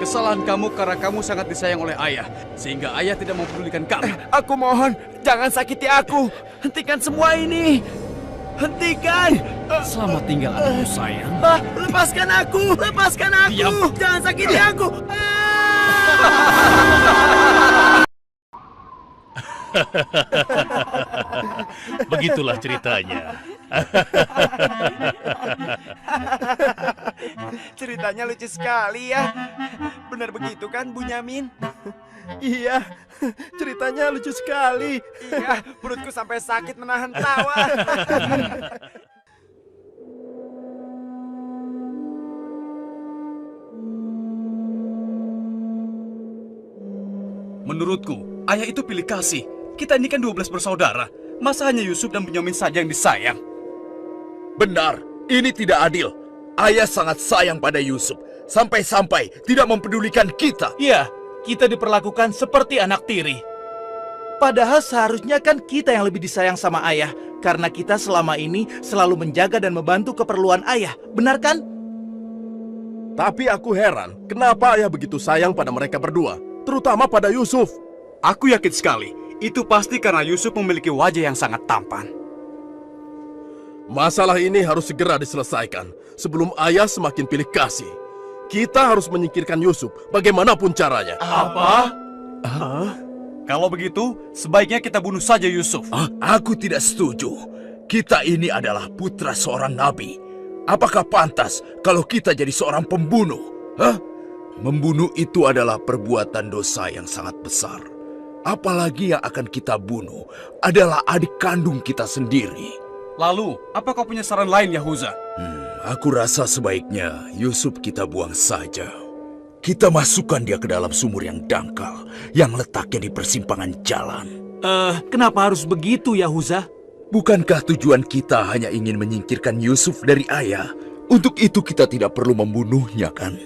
Kesalahan kamu karena kamu sangat disayang oleh ayah, sehingga ayah tidak mempedulikan kamu. Aku mohon, jangan sakiti aku. Hentikan semua ini. Hentikan. Selamat tinggal anakku sayang. Lepaskan aku. Lepaskan aku. Diam. Jangan sakiti aku. Begitulah ceritanya. Ceritanya lucu sekali ya. Benar begitu kan, Bunyamin? Iya, ceritanya lucu sekali. Iya, perutku sampai sakit menahan tawa. Menurutku, ayah itu pilih kasih. Kita ini kan 12 bersaudara. Masa hanya Yusuf dan Bunyamin saja yang disayang? Benar, ini tidak adil. Ayah sangat sayang pada Yusuf, sampai-sampai tidak mempedulikan kita. Iya, kita diperlakukan seperti anak tiri. Padahal seharusnya kan kita yang lebih disayang sama ayah, karena kita selama ini selalu menjaga dan membantu keperluan ayah. Benar kan? Tapi aku heran, kenapa ayah begitu sayang pada mereka berdua, terutama pada Yusuf. Aku yakin sekali, itu pasti karena Yusuf memiliki wajah yang sangat tampan. Masalah ini harus segera diselesaikan sebelum ayah semakin pilih kasih. Kita harus menyingkirkan Yusuf bagaimanapun caranya. Apa? Kalau begitu, sebaiknya kita bunuh saja Yusuf. Aku tidak setuju. Kita ini adalah putra seorang nabi. Apakah pantas kalau kita jadi seorang pembunuh? Membunuh itu adalah perbuatan dosa yang sangat besar. Apalagi yang akan kita bunuh adalah adik kandung kita sendiri. Lalu, apa kau punya saran lain, Yahuza? Aku rasa sebaiknya Yusuf kita buang saja. Kita masukkan dia ke dalam sumur yang dangkal, yang letaknya di persimpangan jalan. Kenapa harus begitu, Yahuza? Bukankah tujuan kita hanya ingin menyingkirkan Yusuf dari ayah? Untuk itu kita tidak perlu membunuhnya, kan?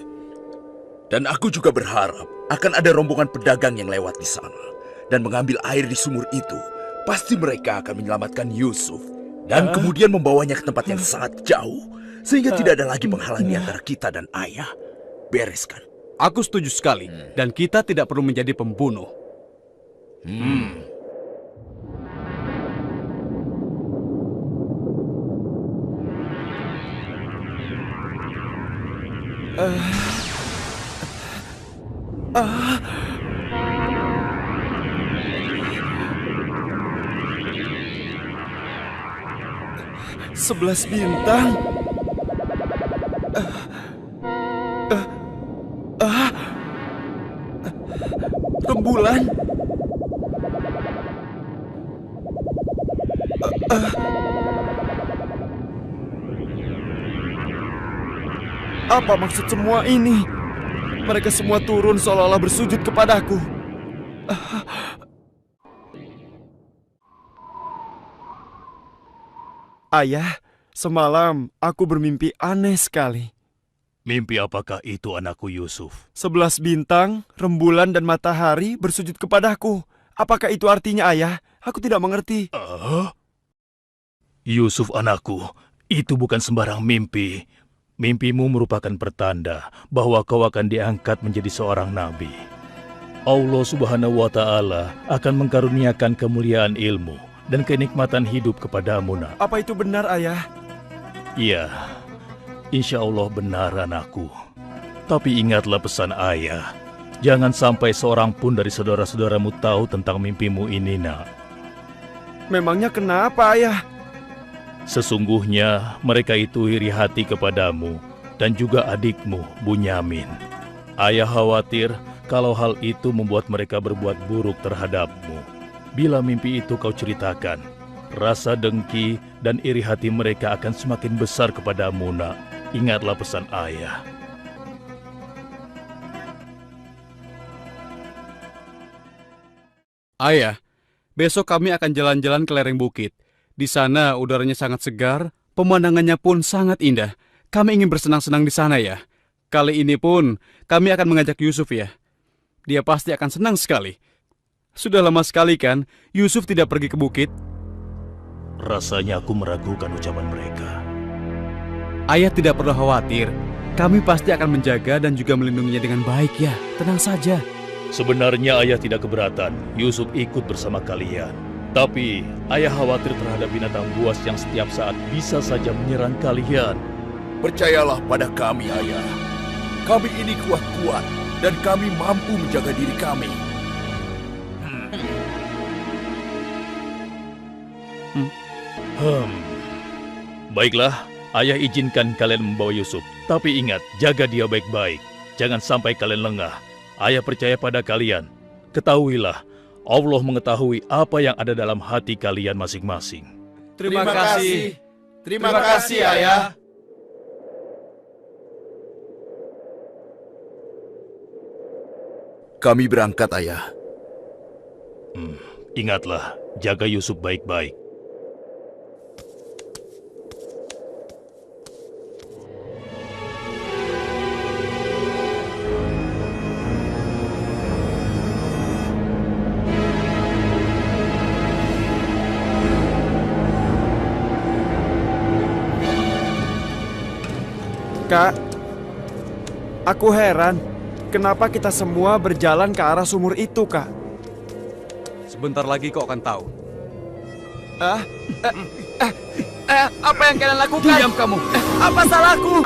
Dan aku juga berharap akan ada rombongan pedagang yang lewat di sana dan mengambil air di sumur itu. Pasti mereka akan menyelamatkan Yusuf dan kemudian membawanya ke tempat yang sangat jauh, sehingga tidak ada lagi penghalang di antara kita dan ayah. Beres kan? Aku setuju sekali, dan kita tidak perlu menjadi pembunuh. Sebelas bintang. Rembulan. Apa maksud semua ini? Mereka semua turun seolah-olah bersujud kepadaku. Ayah, semalam aku bermimpi aneh sekali. Mimpi apakah itu anakku Yusuf? 11 bintang, rembulan dan matahari bersujud kepadaku. Apakah itu artinya, ayah? Aku tidak mengerti. Yusuf anakku, itu bukan sembarang mimpi. Mimpimu merupakan pertanda bahwa kau akan diangkat menjadi seorang nabi. Allah Subhanahu wa Ta'ala akan mengkaruniakan kemuliaan ilmu dan kenikmatan hidup kepadamu, nak. Apa itu benar, ayah? Iya, insya Allah benar, anakku. Tapi ingatlah pesan ayah. Jangan sampai seorang pun dari saudara-saudaramu tahu tentang mimpimu ini, nak. Memangnya kenapa, ayah? Sesungguhnya mereka itu iri hati kepadamu dan juga adikmu, Bunyamin. Ayah khawatir kalau hal itu membuat mereka berbuat buruk terhadapmu. Bila mimpi itu kau ceritakan, rasa dengki dan iri hati mereka akan semakin besar kepadamu, nak. Ingatlah pesan ayah. Ayah, besok kami akan jalan-jalan ke lereng bukit. Di sana udaranya sangat segar, pemandangannya pun sangat indah. Kami ingin bersenang-senang di sana ya. Kali ini pun kami akan mengajak Yusuf ya. Dia pasti akan senang sekali. Sudah lama sekali kan Yusuf tidak pergi ke bukit? Rasanya aku meragukan ucapan mereka. Ayah tidak perlu khawatir. Kami pasti akan menjaga dan juga melindunginya dengan baik ya. Tenang saja. Sebenarnya ayah tidak keberatan Yusuf ikut bersama kalian. Tapi ayah khawatir terhadap binatang buas yang setiap saat bisa saja menyerang kalian. Percayalah pada kami, Ayah. Kami ini kuat-kuat dan kami mampu menjaga diri kami. Baiklah, ayah izinkan kalian membawa Yusuf. Tapi ingat, jaga dia baik-baik. Jangan sampai kalian lengah. Ayah percaya pada kalian. Ketahuilah, Allah mengetahui apa yang ada dalam hati kalian masing-masing. Terima kasih. Terima kasih, Ayah. Kami berangkat, Ayah. Ingatlah, jaga Yusuf baik-baik. Kak, aku heran. Kenapa kita semua berjalan ke arah sumur itu, Kak? Sebentar lagi kau akan tahu. Apa yang kalian lakukan? Diam kamu. Apa salahku?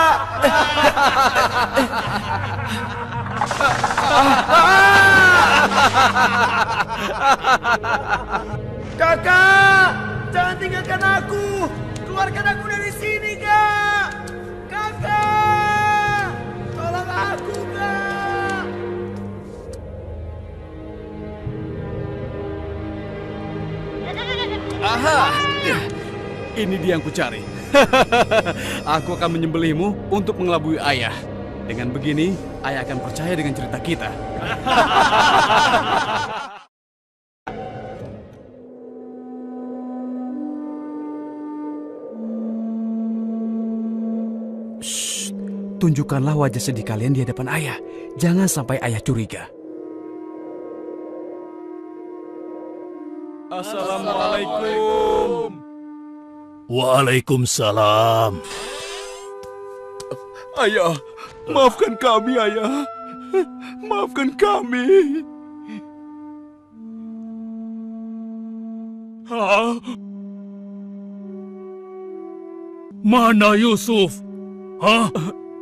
Kakak, jangan tinggalkan aku. Keluarkan aku dari sini, Kak. Kakak, tolong aku, Kak. Aha! Ini dia yang kucari. Aku akan menyembelihmu untuk mengelabui ayah. Dengan begini, ayah akan percaya dengan cerita kita. Shh, tunjukkanlah wajah sedih kalian di hadapan ayah. Jangan sampai ayah curiga. Assalamualaikum. Waalaikumsalam. Ayah, maafkan kami, Ayah. Maafkan kami. Mana Yusuf?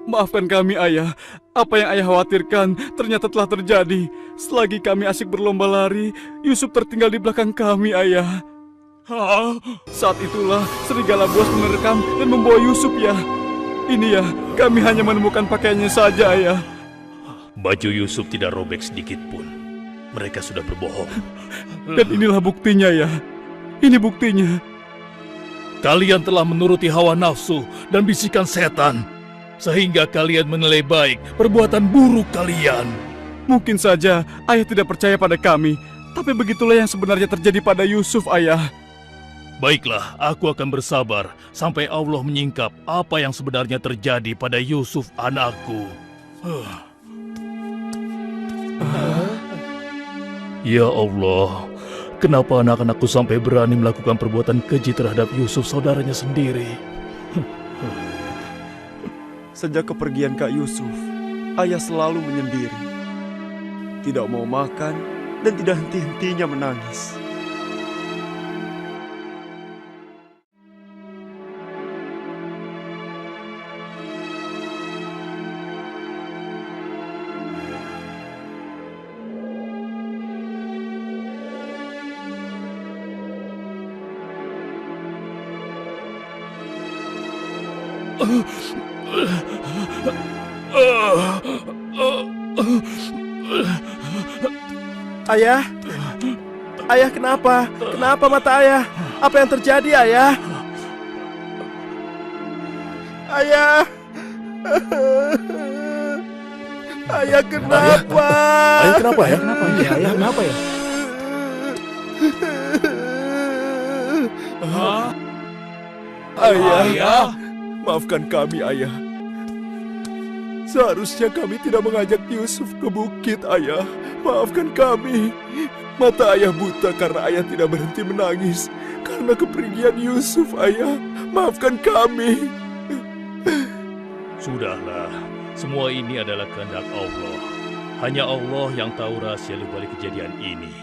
Maafkan kami, ayah. Apa yang ayah khawatirkan ternyata telah terjadi. Selagi kami asik berlomba lari, Yusuf tertinggal di belakang kami, ayah. Saat itulah serigala buas menerkam dan membawa Yusuf, ya. Ini ya, kami hanya menemukan pakaiannya saja, ayah. Baju Yusuf tidak robek sedikit pun. Mereka sudah berbohong. Dan inilah buktinya, ya. Ini buktinya. Kalian telah menuruti hawa nafsu dan bisikan setan, sehingga kalian menilai baik perbuatan buruk kalian. Mungkin saja ayah tidak percaya pada kami, tapi begitulah yang sebenarnya terjadi pada Yusuf, ayah. Baiklah, aku akan bersabar sampai Allah menyingkap apa yang sebenarnya terjadi pada Yusuf anakku. Ya Allah, kenapa anak-anakku sampai berani melakukan perbuatan keji terhadap Yusuf saudaranya sendiri? Sejak kepergian Kak Yusuf, ayah selalu menyendiri. Tidak mau makan dan tidak henti-hentinya menangis. Ayah? Ayah kenapa? Kenapa mata ayah? Apa yang terjadi, ayah? Ayah? Ayah kenapa? Ayah kenapa ya? Ayah kenapa ya? Ayah, maafkan kami, ayah. Seharusnya kami tidak mengajak Yusuf ke bukit, ayah. Maafkan kami. Mata ayah buta karena ayah tidak berhenti menangis karena kepergian Yusuf, ayah. Maafkan kami. Sudahlah, Semua ini adalah kehendak Allah. Hanya Allah yang tahu rahasia di balik kejadian ini.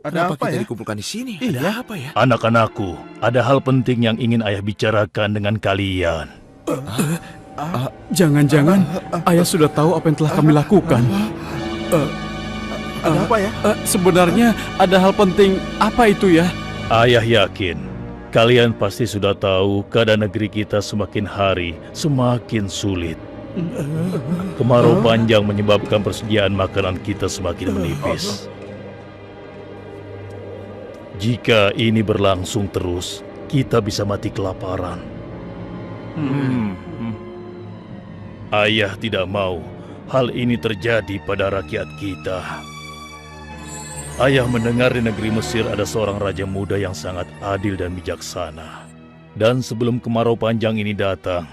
Ada Kenapa kita dikumpulkan di sini? Iya. Ada apa ya? Anak-anakku, ada hal penting yang ingin ayah bicarakan dengan kalian. Jangan-jangan ayah sudah tahu apa yang telah kami lakukan. Ada apa ya? Sebenarnya ada hal penting apa itu ya? Ayah yakin, kalian pasti sudah tahu keadaan negeri kita semakin hari semakin sulit. Kemarau panjang menyebabkan persediaan makanan kita semakin menipis. Jika ini berlangsung terus, kita bisa mati kelaparan. Ayah tidak mau hal ini terjadi pada rakyat kita. Ayah mendengar di negeri Mesir ada seorang raja muda yang sangat adil dan bijaksana. Dan sebelum kemarau panjang ini datang,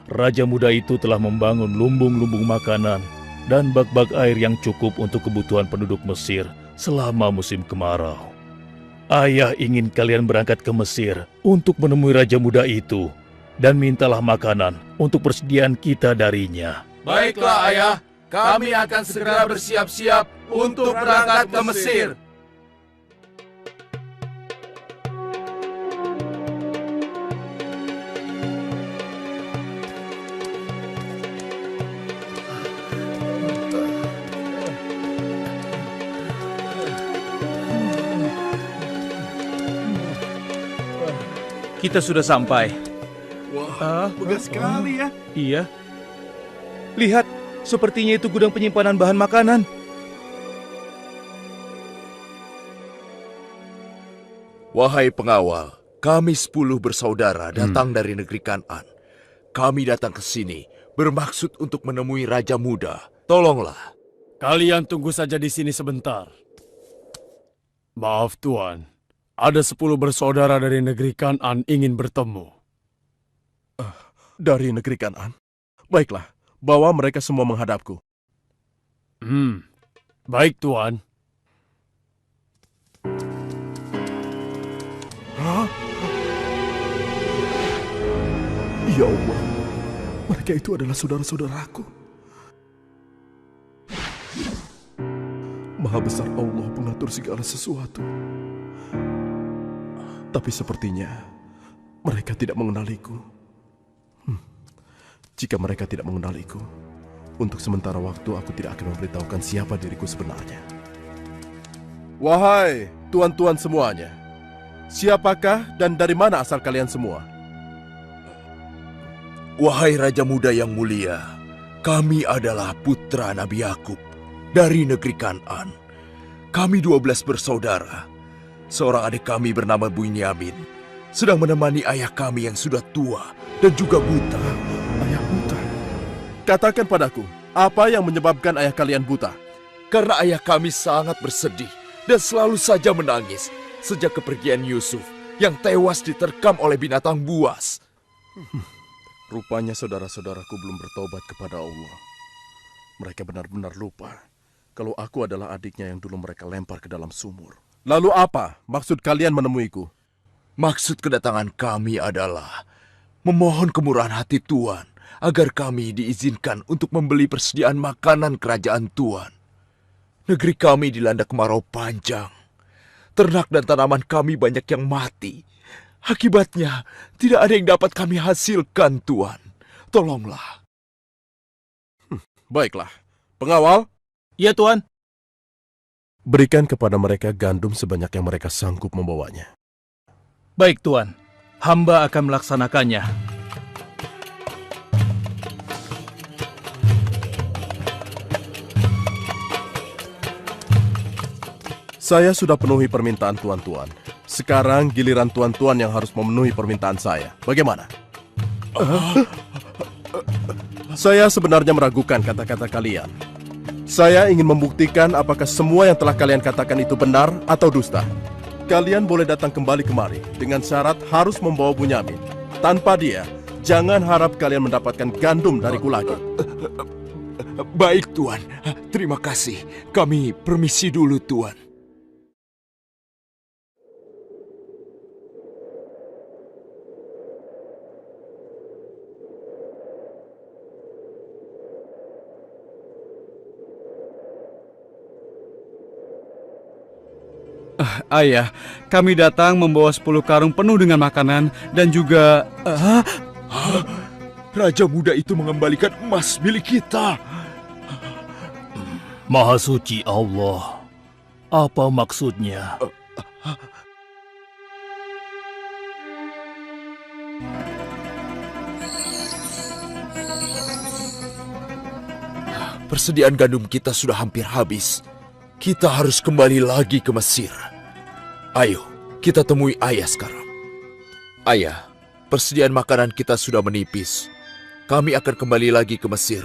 raja muda itu telah membangun lumbung-lumbung makanan dan bak-bak air yang cukup untuk kebutuhan penduduk Mesir selama musim kemarau. Ayah ingin kalian berangkat ke Mesir untuk menemui raja muda itu dan mintalah makanan untuk persediaan kita darinya. Baiklah ayah, kami akan segera bersiap-siap untuk berangkat ke Mesir. Kita sudah sampai. Wah, megah sekali ya. Iya. Lihat, sepertinya itu gudang penyimpanan bahan makanan. Wahai pengawal, kami 10 bersaudara datang dari negeri Kan'an. Kami datang ke sini bermaksud untuk menemui Raja Muda. Tolonglah. Kalian tunggu saja di sini sebentar. Maaf Tuan, ada 10 bersaudara dari negeri Kan'an ingin bertemu. Dari negeri Kan'an. Baiklah, bawa mereka semua menghadapku. Baik Tuan. Hah? Ya Allah, mereka itu adalah saudara-saudaraku. Maha besar Allah pengatur segala sesuatu. Tapi sepertinya mereka tidak mengenaliku. Jika mereka tidak mengenaliku, untuk sementara waktu aku tidak akan memberitahukan siapa diriku sebenarnya. Wahai tuan-tuan semuanya, siapakah dan dari mana asal kalian semua? Wahai Raja Muda yang mulia, kami adalah putra Nabi Yakub dari negeri Kan'an. Kami 12 bersaudara. Seorang adik kami bernama Bunyamin sedang menemani ayah kami yang sudah tua dan juga buta. Ayah buta? Katakan padaku, apa yang menyebabkan ayah kalian buta? Karena ayah kami sangat bersedih dan selalu saja menangis sejak kepergian Yusuf yang tewas diterkam oleh binatang buas. Rupanya saudara-saudaraku belum bertobat kepada Allah. Mereka benar-benar lupa kalau aku adalah adiknya yang dulu mereka lempar ke dalam sumur. Lalu apa maksud kalian menemuiku? Maksud kedatangan kami adalah memohon kemurahan hati Tuan agar kami diizinkan untuk membeli persediaan makanan kerajaan Tuan. Negeri kami dilanda kemarau panjang. Ternak dan tanaman kami banyak yang mati. Akibatnya, tidak ada yang dapat kami hasilkan, Tuan. Tolonglah. Baiklah, pengawal, Iya, Tuan. berikan kepada mereka gandum sebanyak yang mereka sanggup membawanya. Baik, Tuan. Hamba akan melaksanakannya. Saya sudah penuhi permintaan tuan-tuan. Sekarang giliran tuan-tuan yang harus memenuhi permintaan saya. Bagaimana? Saya sebenarnya meragukan kata-kata kalian. Saya ingin membuktikan apakah semua yang telah kalian katakan itu benar atau dusta. Kalian boleh datang kembali kemari dengan syarat harus membawa Bunyamin. Tanpa dia, jangan harap kalian mendapatkan gandum dariku lagi. Baik, Tuan. Terima kasih. Kami permisi dulu, Tuan. Ayah, kami datang membawa 10 karung penuh dengan makanan dan juga... Raja muda itu mengembalikan emas milik kita. Maha suci Allah. Apa maksudnya? Persediaan gandum kita sudah hampir habis. Kita harus kembali lagi ke Mesir. Ayo, kita temui ayah sekarang. Ayah, persediaan makanan kita sudah menipis. Kami akan kembali lagi ke Mesir.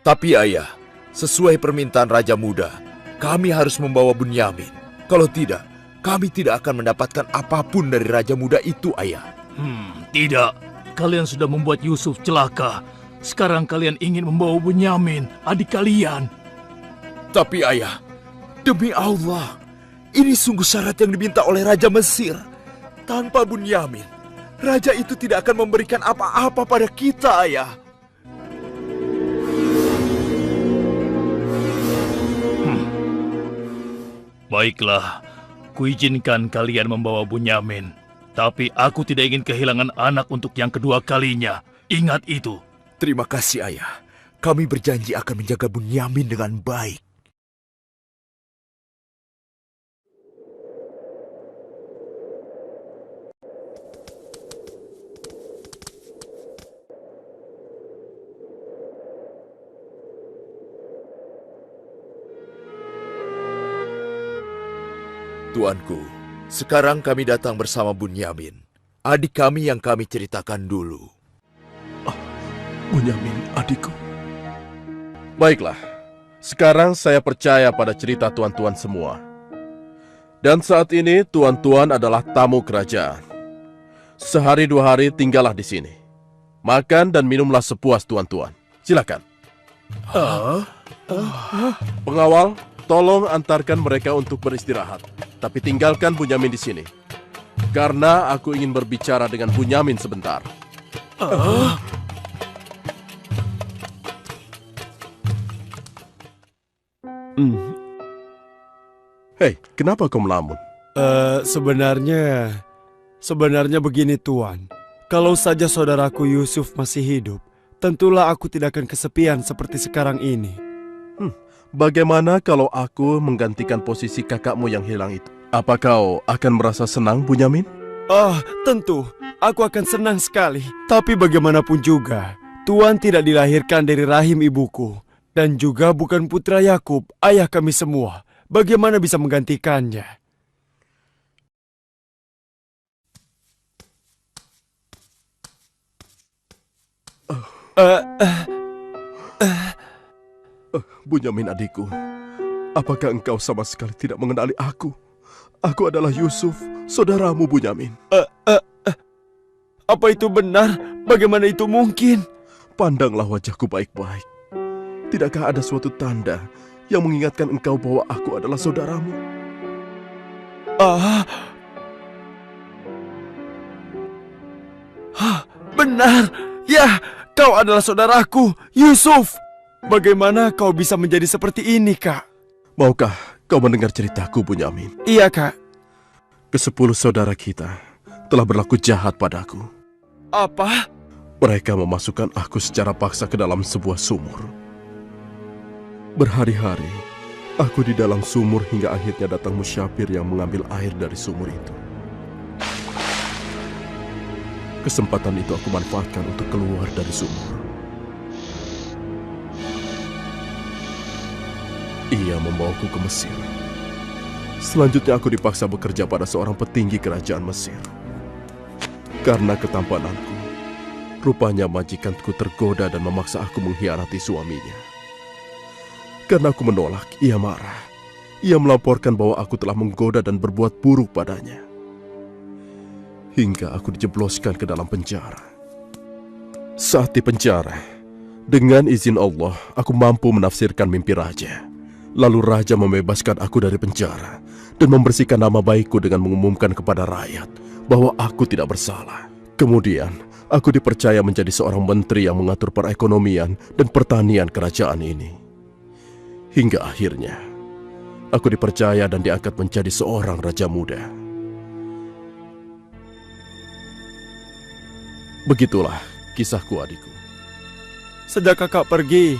Tapi ayah, sesuai permintaan Raja Muda, kami harus membawa Bunyamin. Kalau tidak, kami tidak akan mendapatkan apapun dari Raja Muda itu, ayah. Tidak. Kalian sudah membuat Yusuf celaka. Sekarang kalian ingin membawa Bunyamin, adik kalian. Tapi ayah, demi Allah, ini sungguh syarat yang diminta oleh Raja Mesir. Tanpa Bunyamin, Raja itu tidak akan memberikan apa-apa pada kita, ayah. Baiklah, kuizinkan kalian membawa Bunyamin. Tapi aku tidak ingin kehilangan anak untuk yang kedua kalinya. Ingat itu. Terima kasih, ayah. Kami berjanji akan menjaga Bunyamin dengan baik. Tuanku, sekarang kami datang bersama Bunyamin, adik kami yang kami ceritakan dulu. Bunyamin, adikku. Baiklah, sekarang saya percaya pada cerita tuan-tuan semua. Dan saat ini tuan-tuan adalah tamu kerajaan. Sehari 2 hari tinggallah di sini. Makan dan minumlah sepuas tuan-tuan. Silakan. Pengawal, tolong antarkan mereka untuk beristirahat. Tapi tinggalkan Bunyamin di sini. Karena aku ingin berbicara dengan Bunyamin sebentar. Hei, kenapa kau melamun? Sebenarnya begini Tuan. Kalau saja saudaraku Yusuf masih hidup, tentulah aku tidak akan kesepian seperti sekarang ini. Bagaimana kalau aku menggantikan posisi kakakmu yang hilang itu? Apa kau akan merasa senang, Bunyamin? Tentu. Aku akan senang sekali. Tapi bagaimanapun juga, Tuan tidak dilahirkan dari rahim ibuku. Dan juga bukan putra Yakub, ayah kami semua. Bagaimana bisa menggantikannya? Bunyamin adikku, apakah engkau sama sekali tidak mengenali aku? Aku adalah Yusuf, saudaramu Bunyamin. Apa itu benar? Bagaimana itu mungkin? Pandanglah wajahku baik-baik. Tidakkah ada suatu tanda yang mengingatkan engkau bahwa aku adalah saudaramu? Benar! Ya, kau adalah saudaraku, Yusuf! Bagaimana kau bisa menjadi seperti ini, Kak? Maukah kau mendengar ceritaku, Bunyamin? Iya, Kak. Ke-10 saudara kita telah berlaku jahat padaku. Apa? Mereka memasukkan aku secara paksa ke dalam sebuah sumur. Berhari-hari, aku di dalam sumur hingga akhirnya datang musyafir yang mengambil air dari sumur itu. Kesempatan itu aku manfaatkan untuk keluar dari sumur. Ia membawaku ke Mesir. Selanjutnya aku dipaksa bekerja pada seorang petinggi kerajaan Mesir. Karena ketampananku, rupanya majikanku tergoda dan memaksa aku mengkhianati suaminya. Karena aku menolak, ia marah. Ia melaporkan bahwa aku telah menggoda dan berbuat buruk padanya. Hingga aku dijebloskan ke dalam penjara. Saat di penjara, Dengan izin Allah, aku mampu menafsirkan mimpi raja. Lalu raja membebaskan aku dari penjara dan membersihkan nama baikku dengan mengumumkan kepada rakyat bahwa aku tidak bersalah. Kemudian, aku dipercaya menjadi seorang menteri yang mengatur perekonomian dan pertanian kerajaan ini. Hingga akhirnya, aku dipercaya dan diangkat menjadi seorang raja muda. Begitulah kisahku, adikku. Sejak kakak pergi,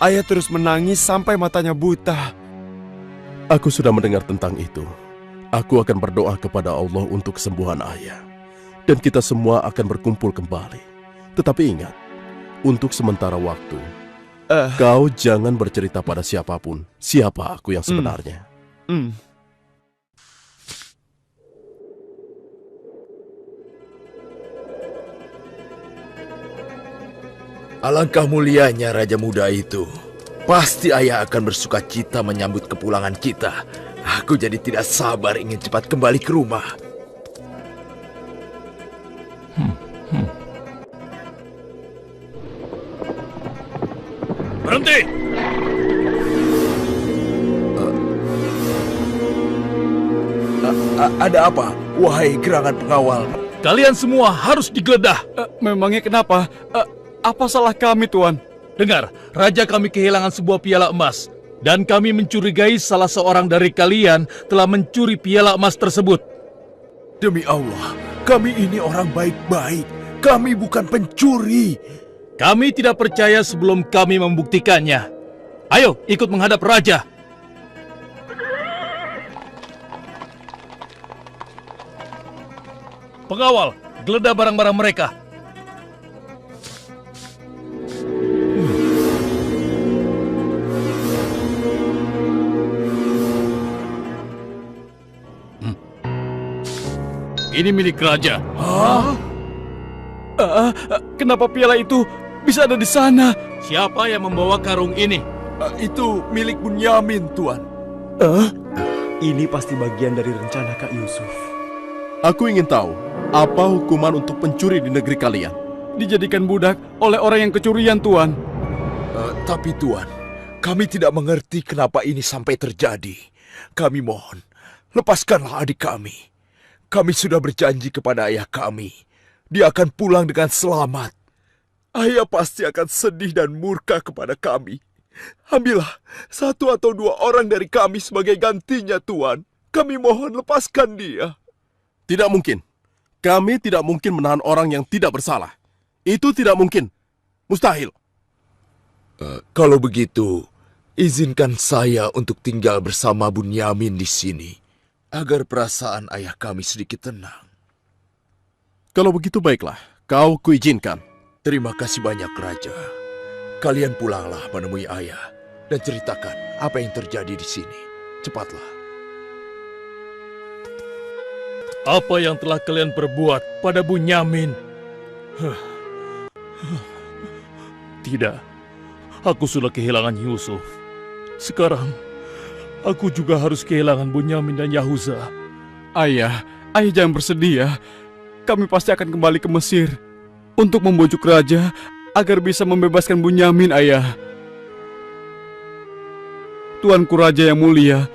ayah terus menangis sampai matanya buta. Aku sudah mendengar tentang itu. Aku akan berdoa kepada Allah untuk kesembuhan ayah. Dan kita semua akan berkumpul kembali. Tetapi ingat, untuk sementara waktu, kau jangan bercerita pada siapapun siapa aku yang sebenarnya. Alangkah mulianya Raja Muda itu. Pasti ayah akan bersuka cita menyambut kepulangan kita. Aku jadi tidak sabar ingin cepat kembali ke rumah. Berhenti! Ada apa, wahai gerangan pengawal? Kalian semua harus digeledah. Memangnya kenapa? Apa salah kami, Tuan? Dengar, raja kami kehilangan sebuah piala emas. Dan kami mencurigai salah seorang dari kalian telah mencuri piala emas tersebut. Demi Allah, kami ini orang baik-baik. Kami bukan pencuri. Kami tidak percaya sebelum kami membuktikannya. Ayo, ikut menghadap raja. Pengawal, geledah barang-barang mereka. Ini milik raja. Kenapa piala itu bisa ada di sana? Siapa yang membawa karung ini? Itu milik Bunyamin, Tuan. Ini pasti bagian dari rencana Kak Yusuf. Aku ingin tahu, apa hukuman untuk pencuri di negeri kalian? Dijadikan budak oleh orang yang kecurian, Tuan. Tapi Tuan, kami tidak mengerti kenapa ini sampai terjadi. Kami mohon, lepaskanlah adik kami. Kami sudah berjanji kepada ayah kami. Dia akan pulang dengan selamat. Ayah pasti akan sedih dan murka kepada kami. Ambillah 1 atau 2 orang dari kami sebagai gantinya, Tuan. Kami mohon lepaskan dia. Tidak mungkin. Kami tidak mungkin menahan orang yang tidak bersalah. Itu tidak mungkin. Mustahil. Kalau begitu, izinkan saya untuk tinggal bersama Bunyamin di sini, agar perasaan ayah kami sedikit tenang. Kalau begitu baiklah, kau kuizinkan. Terima kasih banyak, Raja. Kalian pulanglah menemui ayah dan ceritakan apa yang terjadi di sini. Cepatlah. Apa yang telah kalian perbuat pada Bunyamin? Tidak, aku sudah kehilangan Yusuf. Sekarang, aku juga harus kehilangan Bunyamin dan Yahuza. Ayah jangan bersedih ya. Kami pasti akan kembali ke Mesir untuk membujuk raja agar bisa membebaskan Bunyamin, ayah. Tuanku Raja yang mulia,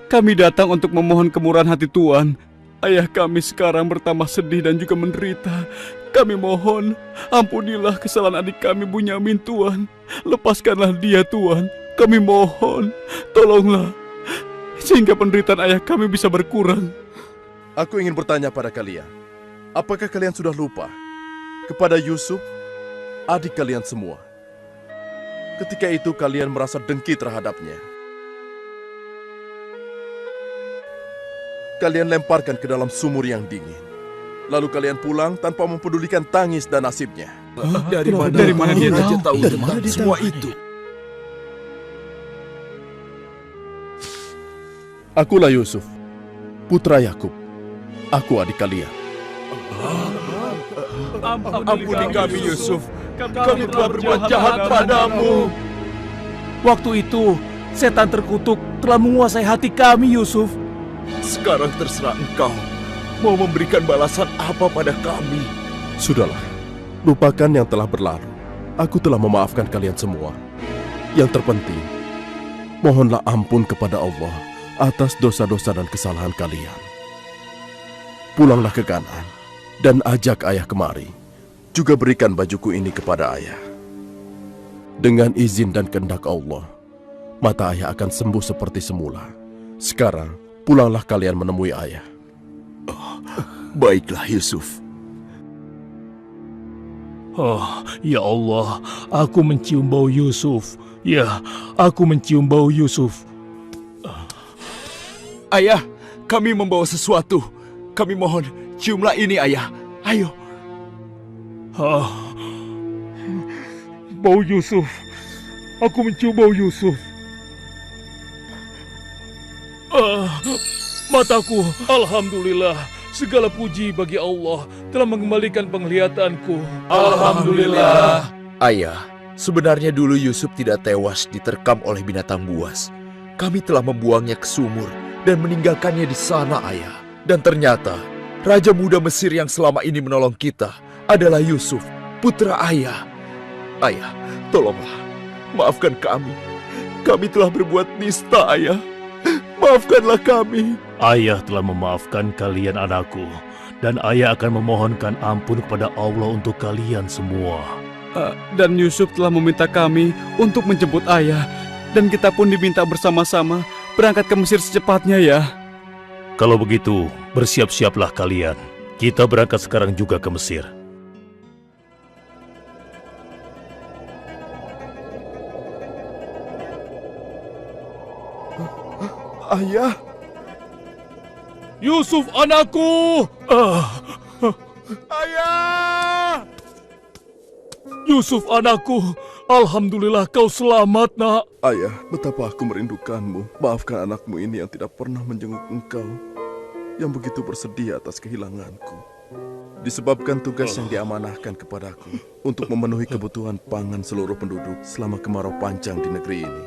kami datang untuk memohon kemurahan hati Tuan. Ayah kami sekarang bertambah sedih dan juga menderita. Kami mohon, ampunilah kesalahan adik kami Bunyamin, Tuan. Lepaskanlah dia, Tuan. Kami mohon, tolonglah, sehingga penderitaan ayah kami bisa berkurang. Aku ingin bertanya pada kalian. Apakah kalian sudah lupa kepada Yusuf, adik kalian semua? Ketika itu kalian merasa dengki terhadapnya. Kalian lemparkan ke dalam sumur yang dingin. Lalu kalian pulang tanpa mempedulikan tangis dan nasibnya. Dari mana dia tahu tentang semua itu? Akulah Yusuf, putra Yakub. Aku adik kalian. Ampuni kami, Yusuf. Kami telah berbuat jahat padamu. Waktu itu, setan terkutuk telah menguasai hati kami, Yusuf. Sekarang terserah engkau mau memberikan balasan apa pada kami. Sudahlah, lupakan yang telah berlalu. aku telah memaafkan kalian semua. Yang terpenting, mohonlah ampun kepada Allah atas dosa-dosa dan kesalahan kalian. Pulanglah ke Kanaan dan ajak ayah kemari. Juga berikan bajuku ini kepada ayah. Dengan izin dan kehendak Allah, mata ayah akan sembuh seperti semula. Sekarang, pulanglah kalian menemui ayah. Baiklah Yusuf. Oh, ya Allah, aku mencium bau Yusuf. Ya, aku mencium bau Yusuf. Ayah, kami membawa sesuatu. Kami mohon, ciumlah ini ayah. Ayo. Ah, bau Yusuf. Aku mencium bau Yusuf. Mataku, alhamdulillah. Segala puji bagi Allah telah mengembalikan penglihatanku. Alhamdulillah. Ayah, sebenarnya dulu Yusuf tidak tewas diterkam oleh binatang buas. Kami telah membuangnya ke sumur dan meninggalkannya di sana, ayah. Dan ternyata, Raja Muda Mesir yang selama ini menolong kita adalah Yusuf, putra ayah. Ayah, tolonglah, maafkan kami. Kami telah berbuat nista, ayah. Maafkanlah kami. Ayah telah memaafkan kalian anakku, dan ayah akan memohonkan ampun kepada Allah untuk kalian semua. Dan Yusuf telah meminta kami untuk menjemput ayah. Dan kita pun diminta bersama-sama berangkat ke Mesir secepatnya ya. Kalau begitu, bersiap-siaplah kalian. Kita berangkat sekarang juga ke Mesir. Ayah, Yusuf anakku! ayah! Yusuf anakku! Alhamdulillah kau selamat, nak. Ayah, betapa aku merindukanmu. Maafkan anakmu ini yang tidak pernah menjenguk engkau, yang begitu bersedih atas kehilanganku. Disebabkan tugas yang diamanahkan kepadaku untuk memenuhi kebutuhan pangan seluruh penduduk selama kemarau panjang di negeri ini.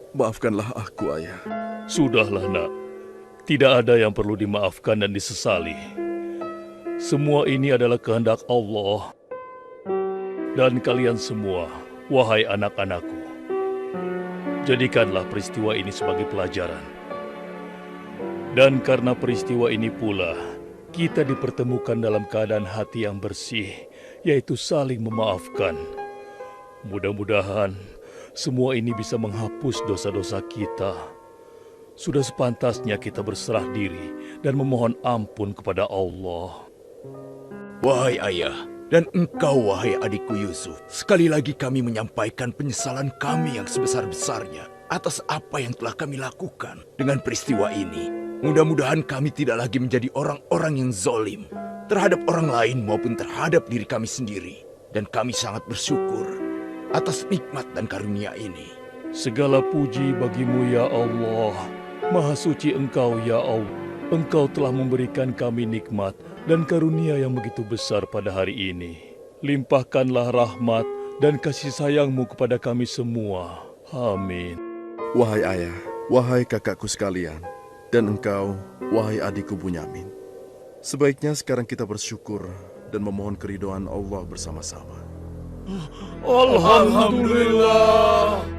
Maafkanlah aku, ayah. Sudahlah, nak. Tidak ada yang perlu dimaafkan dan disesali. Semua ini adalah kehendak Allah. Dan kalian semua, wahai anak-anakku, jadikanlah peristiwa ini sebagai pelajaran. Dan karena peristiwa ini pula, kita dipertemukan dalam keadaan hati yang bersih, yaitu saling memaafkan. Mudah-mudahan semua ini bisa menghapus dosa-dosa kita. Sudah sepantasnya kita berserah diri dan memohon ampun kepada Allah. Wahai ayah, dan engkau wahai adikku Yusuf, sekali lagi kami menyampaikan penyesalan kami yang sebesar-besarnya atas apa yang telah kami lakukan dengan peristiwa ini. Mudah-mudahan kami tidak lagi menjadi orang-orang yang zalim terhadap orang lain maupun terhadap diri kami sendiri. Dan kami sangat bersyukur atas nikmat dan karunia ini. Segala puji bagimu ya Allah. Maha suci Engkau ya Allah. Engkau telah memberikan kami nikmat dan karunia yang begitu besar pada hari ini. Limpahkanlah rahmat dan kasih sayang-Mu kepada kami semua. Amin. Wahai ayah, wahai kakakku sekalian, dan engkau, wahai adikku Bunyamin. Sebaiknya sekarang kita bersyukur dan memohon keridhaan Allah bersama-sama. Alhamdulillah.